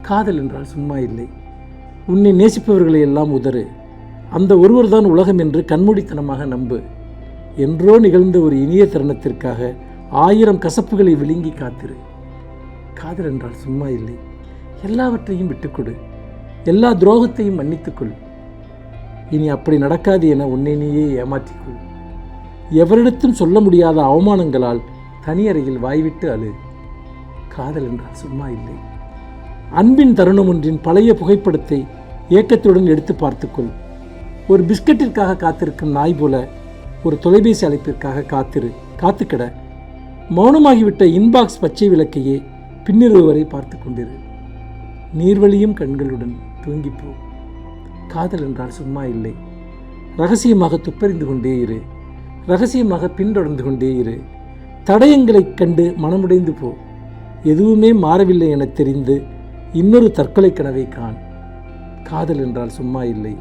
காதல் என்றால் சும்மா இல்லை. உன்னை நேசிப்பவர்களை எல்லாம் உதறு. அந்த ஒருவர்தான் உலகம் என்று கண்மூடித்தனமாக நம்பு. என்றோ நிகழ்ந்த ஒரு இனிய தருணத்திற்காக 1000 கசப்புகளை விழுங்கி காத்திரு. காதல் என்றால் சும்மா இல்லை. எல்லாவற்றையும் விட்டுக்கொடு. எல்லா துரோகத்தையும் மன்னித்துக்கொள். இனி அப்படி நடக்காது என உன்னை நீயே ஏமாற்றிக்கொள். எவரிடத்தும் சொல்ல முடியாத அவமானங்களால் தனியறையில் வாய்விட்டு அழு. காதல் என்றால் சும்மா இல்லை. அன்பின் தருணம் ஒன்றின் பழைய புகைப்படத்தை ஏக்கத்துடன் எடுத்து பார்த்துக்கொள். ஒரு பிஸ்கட்டிற்காக காத்திருக்கும் நாய் போல ஒரு தொலைபேசி அழைப்பிற்காக காத்துக்கிட மௌனமாகிவிட்ட இன்பாக்ஸ் பச்சை விளக்கையே பின்னிரவு வரை பார்த்து கொண்டிரு. நீர்வழியும் கண்களுடன் தூங்கிப்போ. காதல் என்றால் சும்மா இல்லை. ரகசியமாக துப்பறிந்து கொண்டே இரு. ரகசியமாக பின்தொடர்ந்து கொண்டே இரு. தடயங்களைக் கண்டு மனமுடைந்து போ. எதுவுமே மாறவில்லை என தெரிந்து இன்னொரு தற்கொலை கனவை காண். காதல் என்றால் சும்மா இல்லை.